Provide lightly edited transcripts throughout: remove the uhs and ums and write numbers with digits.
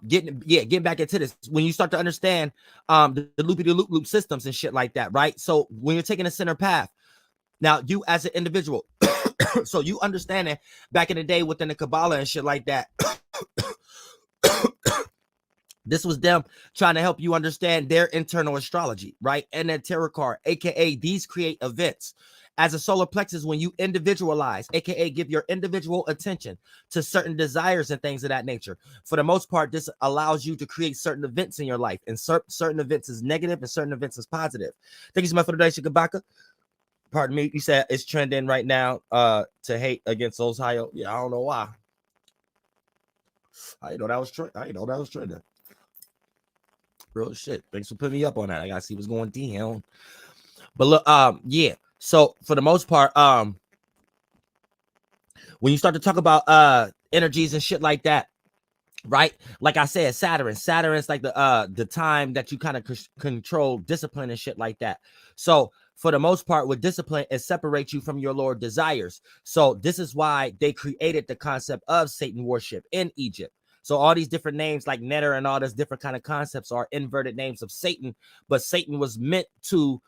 getting back into this, when you start to understand the loop systems and shit like that, right? So when you're taking a center path, now you as an individual, so you understand it back in the day within the Kabbalah and shit like that. This was them trying to help you understand their internal astrology, right? And their tarot card, aka these create events. As a solar plexus, when you individualize, aka give your individual attention to certain desires and things of that nature, for the most part, this allows you to create certain events in your life. And certain events is negative and certain events is positive. Thank you so much for the donation, Kabaka. Pardon me. You said it's trending right now to hate against Ohio. Yeah, I don't know why. I didn't know that was trending. Real shit. Thanks for putting me up on that. I gotta see what's going down. But look, yeah. So for the most part, when you start to talk about energies and shit like that, right? Like I said, Saturn's like the time that you kind of control discipline and shit like that. So for the most part, with discipline, it separates you from your lower desires. So this is why they created the concept of Satan worship in Egypt. So all these different names like Netter and all these different kind of concepts are inverted names of Satan, but Satan was meant to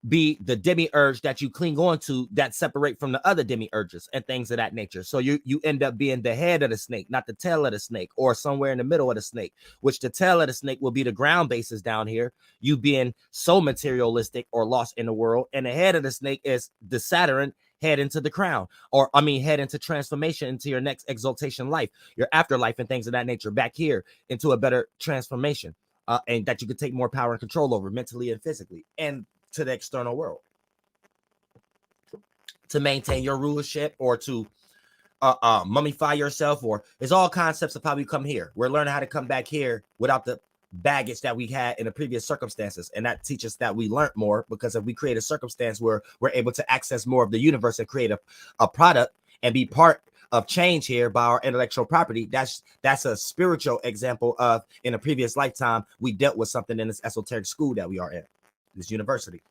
be the demiurge that you cling on to that separate from the other demiurges and things of that nature. So you end up being the head of the snake, not the tail of the snake, or somewhere in the middle of the snake, which the tail of the snake will be the ground bases down here, you being so materialistic or lost in the world. And the head of the snake is the Saturn, head into the crown, head into transformation, into your next exaltation life, your afterlife and things of that nature, back here into a better transformation, and that you could take more power and control over mentally and physically and to the external world, to maintain your rulership or to mummify yourself, or it's all concepts of how we come here. We're learning how to come back here without the baggage that we had in the previous circumstances, and that teaches that we learned more, because if we create a circumstance where we're able to access more of the universe and create a product and be part of change here by our intellectual property, that's a spiritual example of, in a previous lifetime, we dealt with something in this esoteric school that we are in, this university.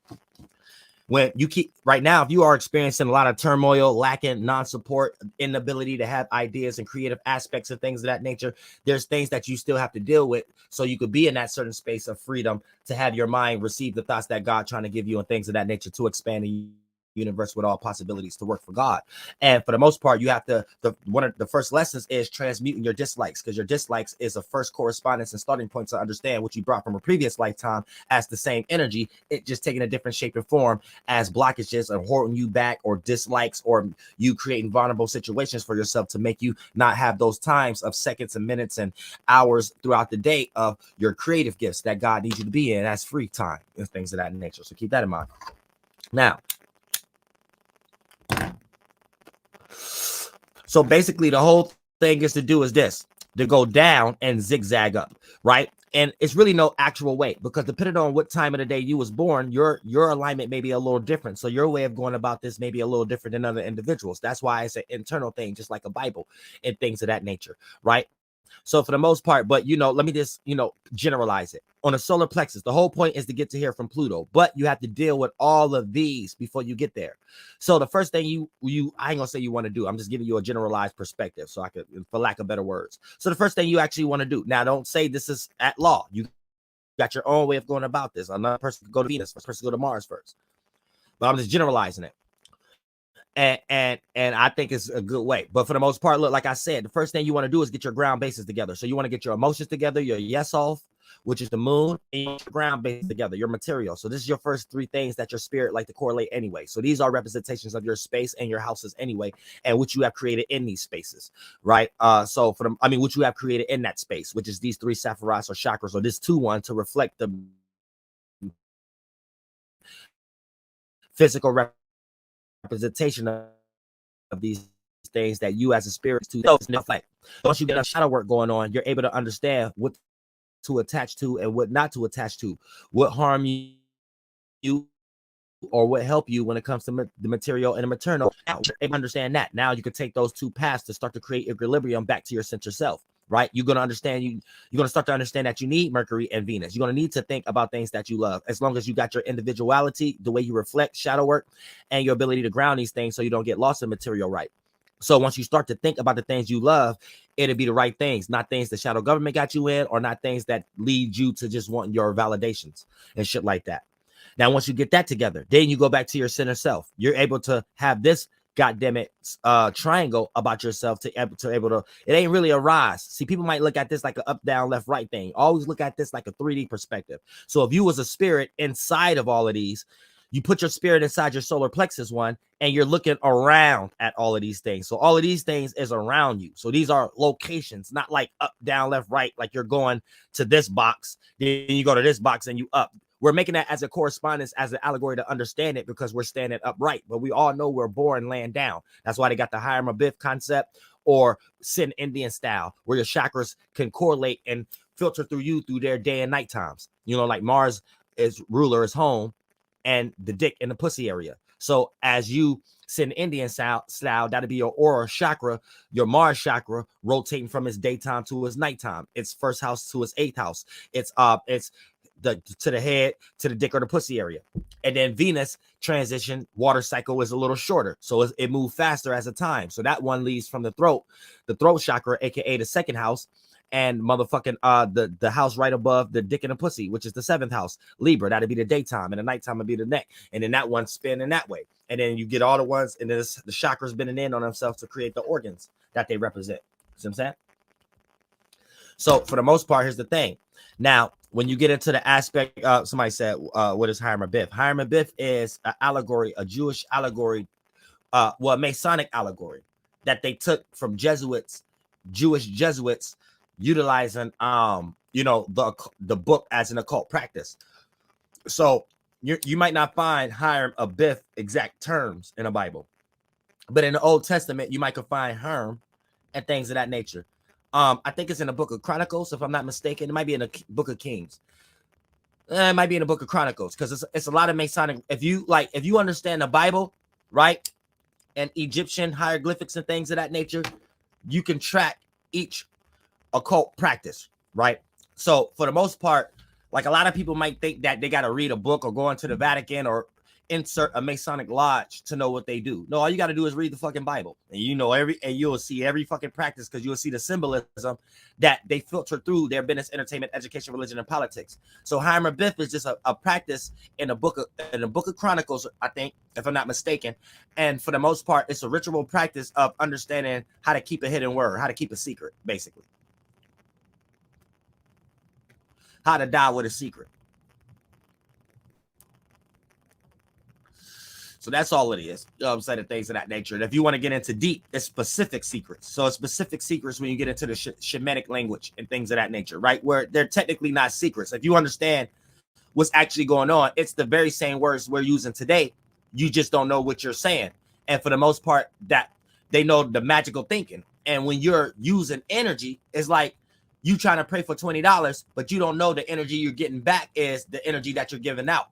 When you keep right now, if you are experiencing a lot of turmoil, lacking non-support, inability to have ideas and creative aspects and things of that nature, there's things that you still have to deal with, so you could be in that certain space of freedom to have your mind receive the thoughts that God trying to give you and things of that nature, to expand the universe with all possibilities to work for God. And for the most part, you have to, one of the first lessons is transmuting your dislikes, because your dislikes is a first correspondence and starting point to understand what you brought from a previous lifetime as the same energy, it just taking a different shape and form as blockages or holding you back, or dislikes, or you creating vulnerable situations for yourself to make you not have those times of seconds and minutes and hours throughout the day of your creative gifts that God needs you to be in as free time and things of that nature. So keep that in mind. Now, so basically the whole thing is to do is this, to go down and zigzag up, right? And it's really no actual way, because depending on what time of the day you was born, your alignment may be a little different. So your way of going about this may be a little different than other individuals. That's why it's an internal thing, just like a Bible and things of that nature, right? So for the most part, but let me just generalize it. On a solar plexus, the whole point is to get to here from Pluto, but you have to deal with all of these before you get there. So the first thing you I ain't gonna say you want to do, I'm just giving you a generalized perspective, so I could, for lack of better words. So the first thing you actually want to do, now don't say this is at law, you got your own way of going about this. Another person could go to Venus first, person could go to Mars first, but I'm just generalizing it. And I think it's a good way. But for the most part, look, like I said, the first thing you want to do is get your ground bases together. So you want to get your emotions together, your yes off, which is the moon, and your ground base together, your material. So this is your first three things that your spirit like to correlate anyway. So these are representations of your space and your houses anyway, and what you have created in these spaces, right? So for what you have created in that space, which is these three sapphires or chakras, or this 2-1 to reflect the physical representation of these things that you as a spirit to like. Once you get a shadow work going on, you're able to understand what to attach to and what not to attach to, what harm you or what help you when it comes to the material and the maternal. Now, understand that. Now you can take those two paths to start to create equilibrium back to your center self, right? You're going to understand, you're going to start to understand that you need Mercury and Venus. You're going to need to think about things that you love, as long as you got your individuality, the way you reflect, shadow work, and your ability to ground these things so you don't get lost in material, right? So once you start to think about the things you love, it'll be the right things, not things the shadow government got you in, or not things that lead you to just wanting your validations and shit like that. Now, once you get that together, then you go back to your center self. You're able to have this goddamn it triangle about yourself to able to. It ain't really a rise. See, people might look at this like an up, down, left, right thing. Always look at this like a 3D perspective. So if you was a spirit inside of all of these, you put your spirit inside your solar plexus one, and you're looking around at all of these things. So all of these things is around you. So these are locations, not like up, down, left, right, like you're going to this box, then you go to this box and you up. We're making that as a correspondence, as an allegory to understand it, because we're standing upright. But we all know we're born laying down. That's why they got the Hiram Abiff concept, or Sin Indian style, where your chakras can correlate and filter through you through their day and night times. You know, like Mars is ruler is home, and the dick in the pussy area. So as you Sin Indian style, that'll be your aura chakra, your Mars chakra, rotating from its daytime to its nighttime. Its first house to its eighth house. It's to the head, to the dick or the pussy area. And then Venus transition water cycle is a little shorter, so it moves faster as a time. So that one leads from the throat chakra, aka the second house, and motherfucking the house right above the dick and the pussy, which is the seventh house, Libra. That'd be the daytime, and the nighttime would be the neck. And then that one spinning that way, and then you get all the ones, and then the chakras bending in on themselves to create the organs that they represent. See what I'm saying? So for the most part, here's the thing. Now, when you get into the aspect, somebody said, what is Hiram Abiff? Hiram Abiff is an allegory, a Jewish allegory, a Masonic allegory that they took from Jesuits, Jewish Jesuits, utilizing, the book as an occult practice. So you might not find Hiram Abiff exact terms in the Bible, but in the Old Testament, you might find Hiram and things of that nature. I think it's in the book of Chronicles, if I'm not mistaken. It might be in the book of Kings. It might be in the book of Chronicles, because it's a lot of Masonic. If you understand the Bible, right, and Egyptian hieroglyphics and things of that nature, you can track each occult practice, right? So for the most part, like, a lot of people might think that they got to read a book or go into the Vatican or insert a Masonic lodge to know what they do. No, all you got to do is read the fucking Bible, and you'll see every fucking practice, because you'll see the symbolism that they filter through their business, entertainment, education, religion, and politics. So Hiram Abiff is just a practice in the book of Chronicles, I think, if I'm not mistaken. And for the most part, it's a ritual practice of understanding how to keep a hidden word, how to keep a secret, basically. How to die with a secret. So that's all it is. You know what I'm saying? Things of that nature. And if you want to get into deep, it's specific secrets. So it's specific secrets when you get into the Shemitic language and things of that nature, right? Where they're technically not secrets. If you understand what's actually going on, it's the very same words we're using today. You just don't know what you're saying. And for the most part, that they know the magical thinking. And when you're using energy, it's like you trying to pray for $20, but you don't know the energy you're getting back is the energy that you're giving out.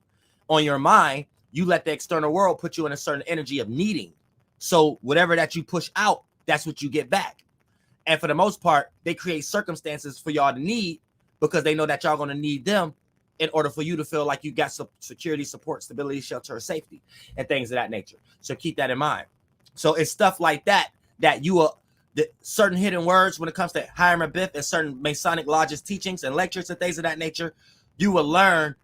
On your mind, you let the external world put you in a certain energy of needing. So whatever that you push out, that's what you get back. And for the most part, they create circumstances for y'all to need, because they know that y'all going to need them in order for you to feel like you got some security, support, stability, shelter, or safety, and things of that nature. So keep that in mind. So it's stuff like that you will, the certain hidden words when it comes to Hiram Abiff and certain Masonic lodges teachings and lectures and things of that nature, you will learn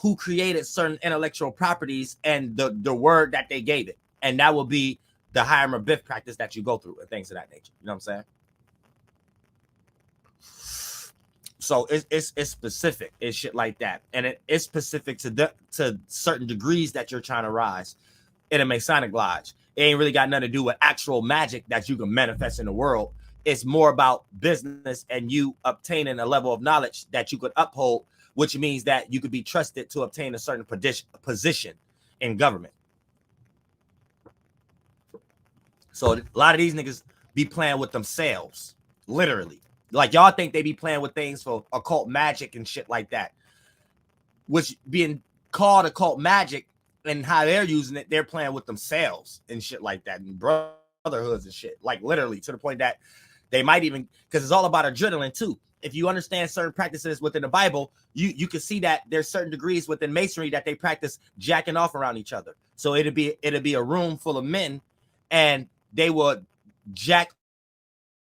who created certain intellectual properties and the word that they gave it. And that will be the Hiram Abiff practice that you go through and things of that nature. You know what I'm saying? So it's specific. It's shit like that. And it's specific to certain degrees that you're trying to rise in a Masonic lodge. It ain't really got nothing to do with actual magic that you can manifest in the world. It's more about business and you obtaining a level of knowledge that you could uphold, which means that you could be trusted to obtain a certain position in government. So a lot of these niggas be playing with themselves, literally. Like, y'all think they be playing with things for occult magic and shit like that, which being called occult magic and how they're using it, they're playing with themselves and shit like that, and brotherhoods and shit, like literally to the point that they might even, because it's all about adrenaline too. If you understand certain practices within the Bible, you can see that there's certain degrees within Masonry that they practice jacking off around each other. So it'd be a room full of men, and they would jack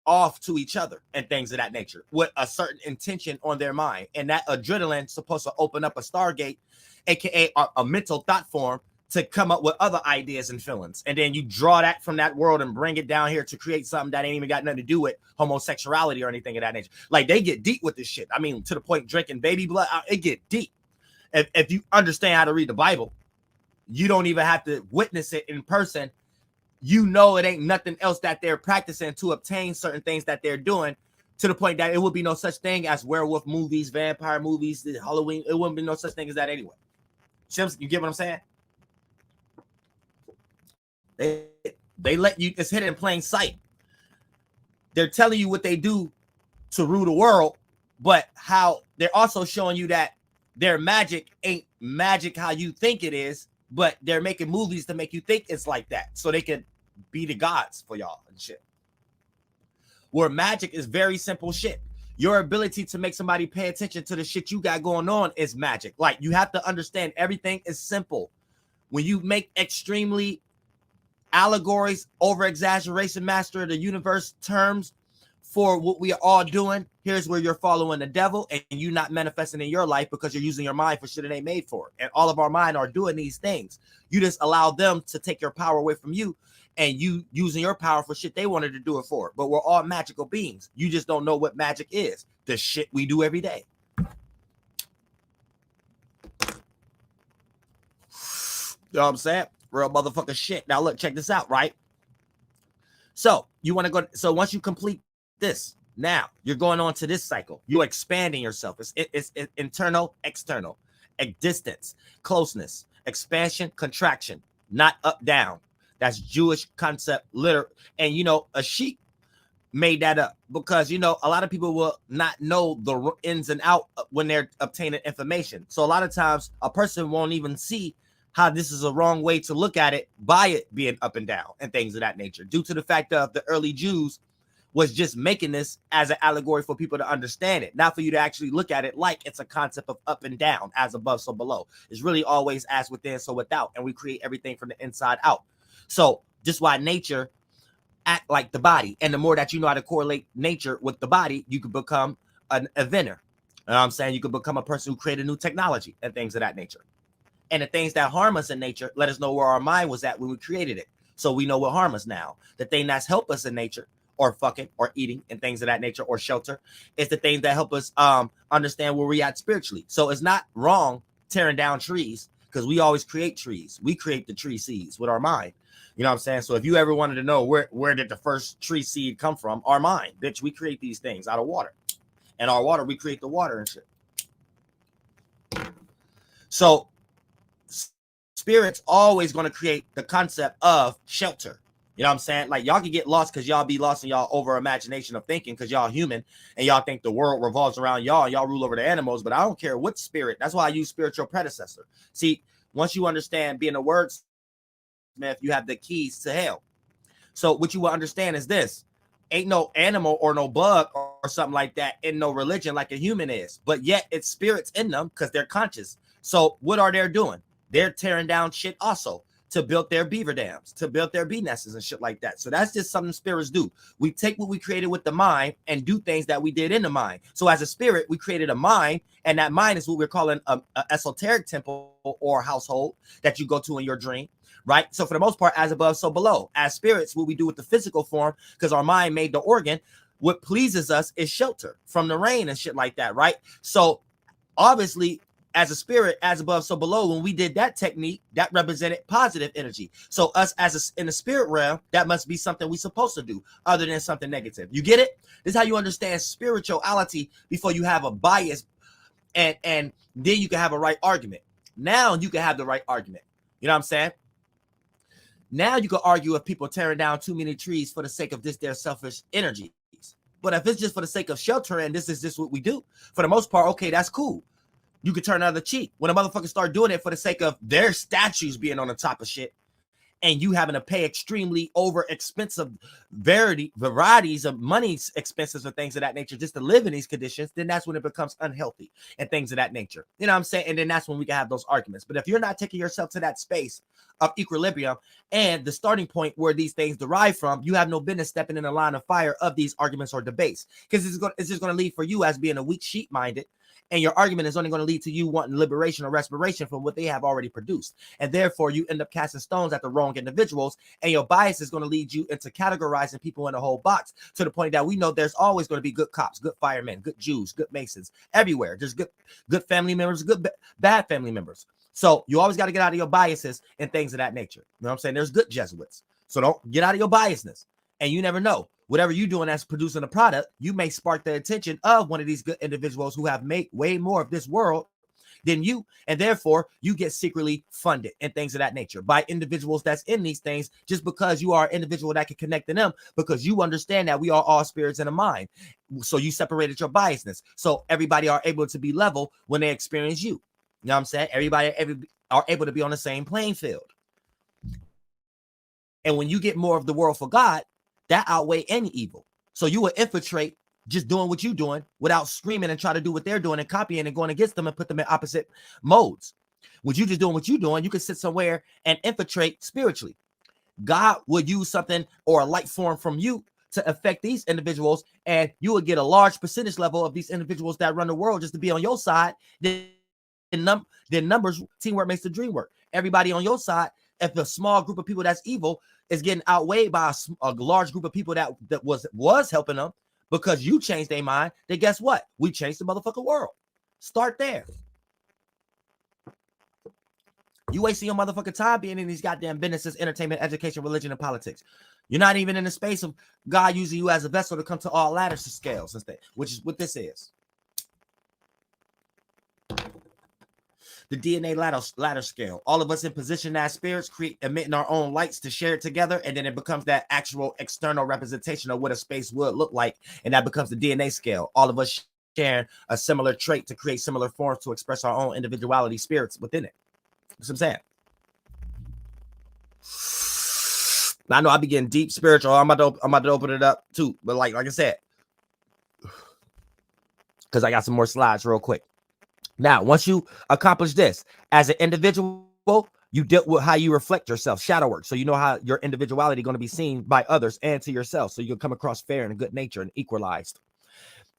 off to each other and things of that nature with a certain intention on their mind. And that adrenaline is supposed to open up a stargate, aka a mental thought form, to come up with other ideas and feelings. And then you draw that from that world and bring it down here to create something that ain't even got nothing to do with homosexuality or anything of that nature. Like, they get deep with this shit. I mean, to the point drinking baby blood, it get deep. If you understand how to read the Bible, you don't even have to witness it in person. You know it ain't nothing else that they're practicing to obtain certain things that they're doing, to the point that it would be no such thing as werewolf movies, vampire movies, Halloween. It wouldn't be no such thing as that anyway. You get what I'm saying? They let you, it's hidden in plain sight. They're telling you what they do to rule the world, but how they're also showing you that their magic ain't magic how you think it is, but they're making movies to make you think it's like that so they can be the gods for y'all and shit. Where magic is very simple shit. Your ability to make somebody pay attention to the shit you got going on is magic. Like, you have to understand everything is simple. When you make extremely allegories, over exaggeration, master of the universe terms for what we are all doing, here's where you're following the devil and you're not manifesting in your life because you're using your mind for shit it ain't made for. And all of our mind are doing these things. You just allow them to take your power away from you, and you using your power for shit they wanted to do it for. But we're all magical beings. You just don't know what magic is. The shit we do every day. You know what I'm saying? Real motherfucking shit. Now look, check this out, right? So you want to go. So once you complete this, now you're going on to this cycle. You're expanding yourself. It's internal, external, distance, closeness, expansion, contraction, not up, down. That's Jewish concept, literally. And you know, a sheik made that up because, you know, a lot of people will not know the ins and out when they're obtaining information. So a lot of times a person won't even see how this is a wrong way to look at it by it being up and down and things of that nature, due to the fact of the early Jews was just making this as an allegory for people to understand it, not for you to actually look at it like it's a concept of up and down, as above, so below. It's really always as within, so without, and we create everything from the inside out. So just why nature act like the body, and the more that you know how to correlate nature with the body, you could become an inventor. You know what I'm saying? You could become a person who created new technology and things of that nature. And the things that harm us in nature let us know where our mind was at when we created it. So we know what harm us now. The thing that's help us in nature, or fucking, or eating, and things of that nature, or shelter, is the things that help us understand where we at spiritually. So it's not wrong tearing down trees, because we always create trees. We create the tree seeds with our mind. You know what I'm saying? So if you ever wanted to know where did the first tree seed come from, our mind, bitch, we create these things out of water. And our water, we create the water and shit. So spirit's always going to create the concept of shelter. You know what I'm saying? Like, y'all can get lost because y'all be lost in y'all over imagination of thinking, because y'all human and y'all think the world revolves around y'all and y'all rule over the animals. But I don't care what spirit. That's why I use spiritual predecessor. See, once you understand being a wordsmith, you have the keys to hell. So what you will understand is this: ain't no animal or no bug or something like that in no religion like a human is, but yet it's spirits in them because they're conscious. So what are they doing? They're tearing down shit also to build their beaver dams, to build their bee nests and shit like that. So that's just something spirits do. We take what we created with the mind and do things that we did in the mind. So as a spirit, we created a mind, and that mind is what we're calling a esoteric temple or household that you go to in your dream, right? So for the most part, as above, so below. As spirits, what we do with the physical form, because our mind made the organ, what pleases us is shelter from the rain and shit like that, right? So obviously, as a spirit, as above, so below, when we did that technique, that represented positive energy. So us in the spirit realm, that must be something we're supposed to do other than something negative. You get it? This is how you understand spirituality before you have a bias, and then you can have a right argument. Now you can have the right argument. You know what I'm saying? Now you can argue if people tearing down too many trees for the sake of this, their selfish energies. But if it's just for the sake of shelter and this is just what we do, for the most part, okay, that's cool. You could turn the other cheek. When a motherfucker start doing it for the sake of their statues being on the top of shit and you having to pay extremely over expensive varieties of money expenses or things of that nature just to live in these conditions, then that's when it becomes unhealthy and things of that nature. You know what I'm saying? And then that's when we can have those arguments. But if you're not taking yourself to that space of equilibrium and the starting point where these things derive from, you have no business stepping in the line of fire of these arguments or debates, because it's just going to lead for you as being a weak sheep-minded. And your argument is only going to lead to you wanting liberation or respiration from what they have already produced. And therefore, you end up casting stones at the wrong individuals. And your bias is going to lead you into categorizing people in a whole box, to the point that we know there's always going to be good cops, good firemen, good Jews, good Masons everywhere. There's good family members, bad family members. So you always got to get out of your biases and things of that nature. You know what I'm saying? There's good Jesuits. So don't get out of your biasness. And you never know. Whatever you're doing as producing a product, you may spark the attention of one of these good individuals who have made way more of this world than you. And therefore, you get secretly funded and things of that nature by individuals that's in these things, just because you are an individual that can connect to them, because you understand that we are all spirits in a mind. So you separated your biasness. So everybody are able to be level when they experience you. You know what I'm saying? Everybody are able to be on the same playing field. And when you get more of the world for God, that outweigh any evil. So you will infiltrate just doing what you're doing without screaming and try to do what they're doing and copying and going against them and put them in opposite modes. When you just doing what you're doing, you can sit somewhere and infiltrate spiritually. God would use something or a light form from you to affect these individuals, and you would get a large percentage level of these individuals that run the world just to be on your side. Then numbers, teamwork makes the dream work. Everybody on your side, if a small group of people that's evil is getting outweighed by a large group of people that was helping them because you changed their mind, then guess what? We changed the motherfucking world. Start there. You wasting your motherfucking time being in these goddamn businesses, entertainment, education, religion, and politics. You're not even in the space of God using you as a vessel to come to all ladder scales instead, which is what this is. The DNA ladder scale. All of us in position as spirits, emitting our own lights to share it together, and then it becomes that actual external representation of what a space would look like, and that becomes the DNA scale. All of us sharing a similar trait to create similar forms to express our own individuality, spirits within it. That's what I'm saying. I know I be getting deep spiritual. I'm about to open it up too, but like I said, because I got some more slides real quick. Now, once you accomplish this as an individual, you dealt with how you reflect yourself, shadow work. So you know how your individuality is going to be seen by others and to yourself. So you'll come across fair and good nature and equalized.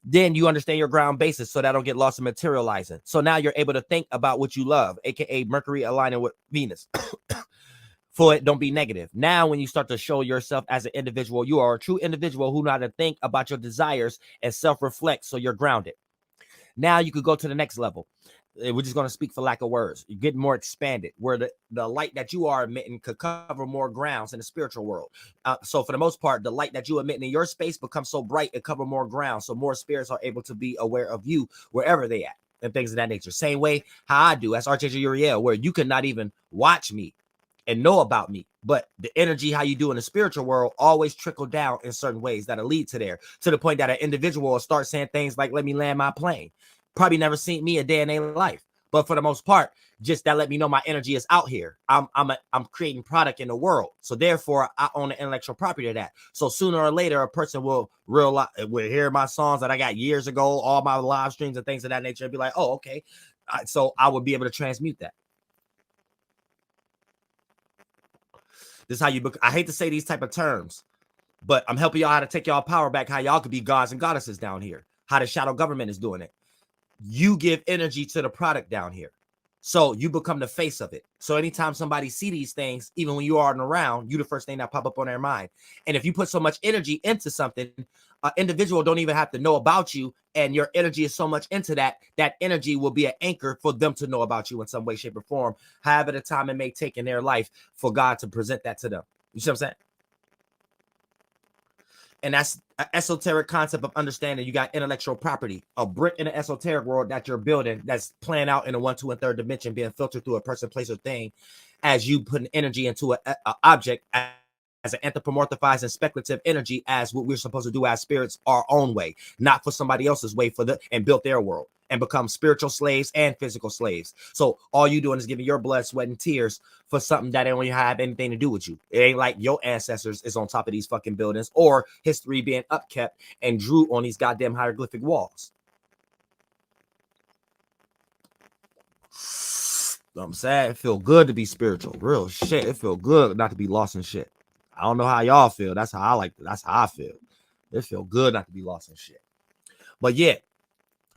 Then you understand your ground basis, so that don't get lost in materializing. So now you're able to think about what you love, aka Mercury aligning with Venus. For it, don't be negative. Now, when you start to show yourself as an individual, you are a true individual who know how to think about your desires and self-reflect, so you're grounded. Now you could go to the next level. We're just going to speak for lack of words. You get more expanded, where the light that you are emitting could cover more grounds in the spiritual world. So for the most part, the light that you emit in your space becomes so bright, it covers more ground. So more spirits are able to be aware of you wherever they at and things of that nature. Same way how I do as Archangel Uriel, where you could not even watch me and know about me, but the energy, how you do in the spiritual world, always trickle down in certain ways that'll lead to there, to the point that an individual will start saying things like, let me land my plane. Probably never seen me a day in their life, but for the most part, just that let me know my energy is out here. I'm creating product in the world, so therefore I own the intellectual property of that. So sooner or later, a person will hear my songs that I got years ago, all my live streams and things of that nature, and be like, oh, okay. So I would be able to transmute that. This is how you book. I hate to say these type of terms, but I'm helping y'all how to take y'all power back, how y'all could be gods and goddesses down here, how the shadow government is doing it. You give energy to the product down here. So you become the face of it. So anytime somebody see these things, even when you aren't around, you the first thing that pop up on their mind. And if you put so much energy into something, an individual don't even have to know about you, and your energy is so much into that energy will be an anchor for them to know about you in some way, shape, or form, however the time it may take in their life for God to present that to them. You see what I'm saying? And that's an esoteric concept of understanding. You got intellectual property, a brick in the esoteric world that you're building that's playing out in a 1, 2, and 3rd dimension, being filtered through a person, place, or thing as you put an energy into an object as an anthropomorphized and speculative energy, as what we're supposed to do as spirits our own way, not for somebody else's way and built their world. and become spiritual slaves and physical slaves. So all you doing is giving your blood, sweat, and tears for something that don't even have anything to do with you. It ain't like your ancestors is on top of these fucking buildings or history being upkept and drew on these goddamn hieroglyphic walls. You know what I'm saying? It feel good to be spiritual. Real shit. It feel good not to be lost in shit. I don't know how y'all feel. That's how I like it. That's how I feel. It feel good not to be lost in shit. But yeah.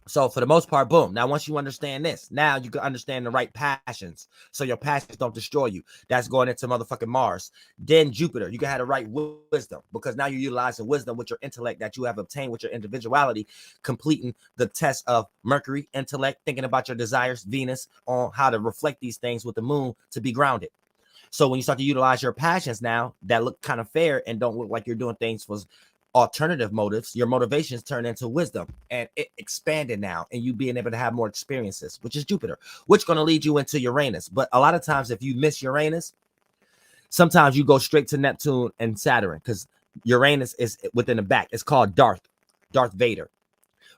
So for the most part, boom. Now, once you understand this, now you can understand the right passions. So your passions don't destroy you. That's going into motherfucking Mars. Then Jupiter, you can have the right wisdom because now you're utilizing wisdom with your intellect that you have obtained with your individuality, completing the test of Mercury, intellect, thinking about your desires, Venus, on how to reflect these things with the moon to be grounded. So when you start to utilize your passions now that look kind of fair and don't look like you're doing things for alternative motives, your motivations turn into wisdom and it expanded now, and you being able to have more experiences, which is Jupiter, which going to lead you into Uranus. But a lot of times if you miss Uranus, sometimes you go straight to Neptune and Saturn because Uranus is within the back. It's called Darth Vader,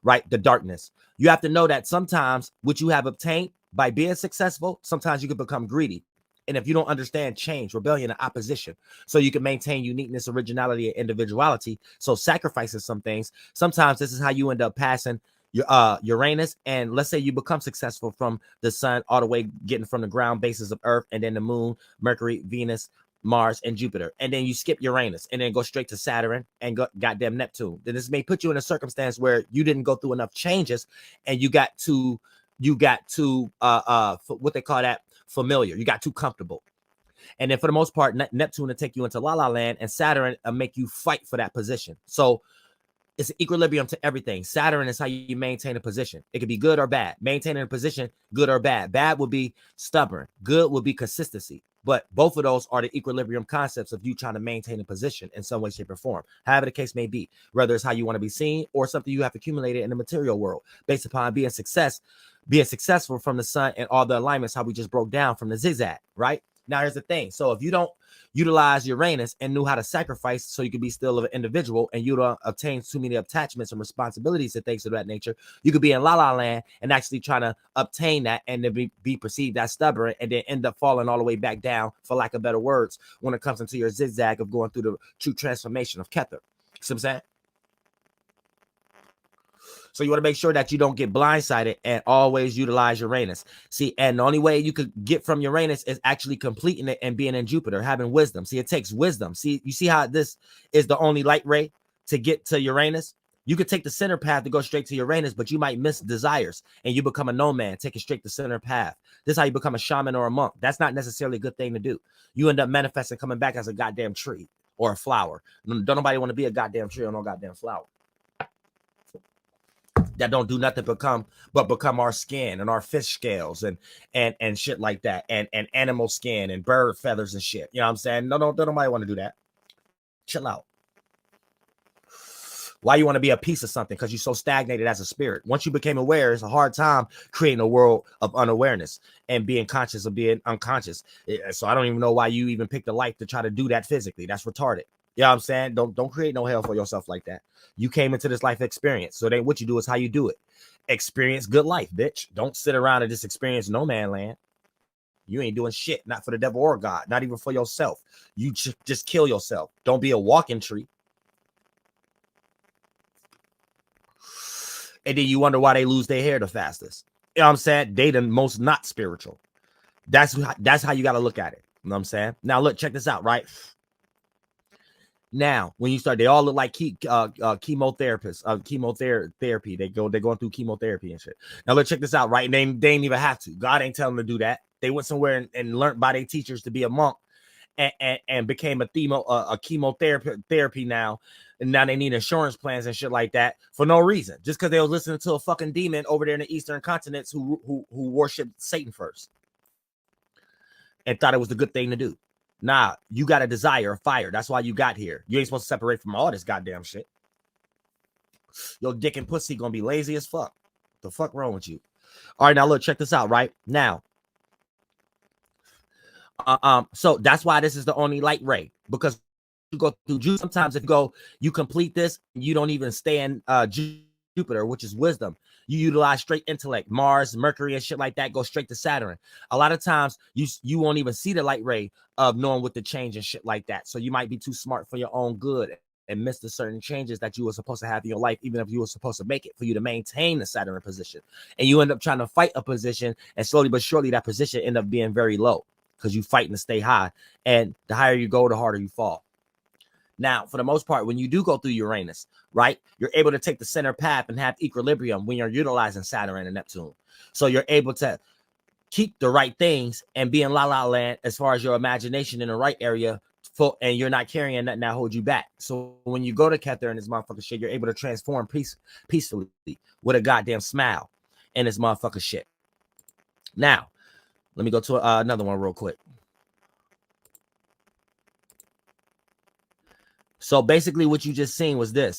right? The darkness. You have to know that sometimes what you have obtained by being successful, sometimes you can become greedy. And if you don't understand change, rebellion, and opposition, so you can maintain uniqueness, originality, and individuality, so sacrificing some things, sometimes this is how you end up passing your Uranus. And let's say you become successful from the sun all the way getting from the ground bases of Earth and then the moon, Mercury, Venus, Mars, and Jupiter. And then you skip Uranus and then go straight to Saturn and goddamn Neptune. Then this may put you in a circumstance where you didn't go through enough changes and you got to what they call that, familiar. You got too comfortable. And then for the most part, Neptune will take you into La La Land, and Saturn will make you fight for that position. So it's an equilibrium to everything. Saturn is how you maintain a position. It could be good or bad. Maintaining a position, good or bad. Bad would be stubborn. Good would be consistency. But both of those are the equilibrium concepts of you trying to maintain a position in some way, shape, or form. However the case may be, whether it's how you want to be seen or something you have accumulated in the material world based upon being successful from the sun and all the alignments, how we just broke down from the zigzag, right? Now, here's the thing. So if you don't utilize Uranus and knew how to sacrifice so you can be still an individual and you don't obtain too many attachments and responsibilities and things of that nature, you could be in La La Land and actually trying to obtain that and then be perceived as stubborn and then end up falling all the way back down, for lack of better words, when it comes into your zigzag of going through the true transformation of Kether. See what I'm saying? So you want to make sure that you don't get blindsided and always utilize Uranus. See, and the only way you could get from Uranus is actually completing it and being in Jupiter, having wisdom. See, it takes wisdom. See, you see how this is the only light ray to get to Uranus? You could take the center path to go straight to Uranus, but you might miss desires and you become a nomad, taking straight the center path. This is how you become a shaman or a monk. That's not necessarily a good thing to do. You end up manifesting coming back as a goddamn tree or a flower. Don't nobody want to be a goddamn tree or no goddamn flower that don't do nothing but become our skin and our fish scales and shit like that, and animal skin and bird feathers and shit. You know what I'm saying? No, don't nobody want to do that. Chill out. Why you want to be a piece of something? Because you're so stagnated as a spirit. Once you became aware, it's a hard time creating a world of unawareness and being conscious of being unconscious. So I don't even know why you even picked a life to try to do that physically. That's retarded. You know what I'm saying? Don't create no hell for yourself like that. You came into this life experience. So then what you do is how you do it. Experience good life, bitch. Don't sit around and just experience no man land. You ain't doing shit, not for the devil or God, not even for yourself. You just kill yourself. Don't be a walking tree. And then you wonder why they lose their hair the fastest. You know what I'm saying? They the most not spiritual. That's how you got to look at it. You know what I'm saying? Now, look, check this out, right? Now, when you start, they all look like chemotherapists, chemotherapy. They're going through chemotherapy and shit. Now, let's check this out, right? And they ain't even have to. God ain't telling them to do that. They went somewhere and learned by their teachers to be a monk and became a chemotherapy now. And now they need insurance plans and shit like that for no reason. Just because they was listening to a fucking demon over there in the Eastern continents who worshiped Satan first and thought it was the good thing to do. Nah, you got a desire, a fire. That's why you got here. You ain't supposed to separate from all this goddamn shit. Your dick and pussy gonna be lazy as fuck. What the fuck wrong with you? All right, now look, check this out, right? Now, so that's why this is the only light ray, because you go through Jupiter. Sometimes if you complete this, you don't even stay in Jupiter, which is wisdom. You utilize straight intellect. Mars, Mercury, and shit like that go straight to Saturn. A lot of times you won't even see the light ray of knowing what to change and shit like that. So you might be too smart for your own good and miss the certain changes that you were supposed to have in your life, even if you were supposed to make it for you to maintain the Saturn position. And you end up trying to fight a position, and slowly but surely that position end up being very low because you fighting to stay high. And the higher you go, the harder you fall. Now, for the most part, when you do go through Uranus, right, you're able to take the center path and have equilibrium when you're utilizing Saturn and Neptune. So you're able to keep the right things and be in la la land as far as your imagination in the right area, and you're not carrying nothing that holds you back. So when you go to Kether and this motherfucker shit, you're able to transform peacefully with a goddamn smile in this motherfucker shit. Now, let me go to another one real quick. So basically what you just seen was this.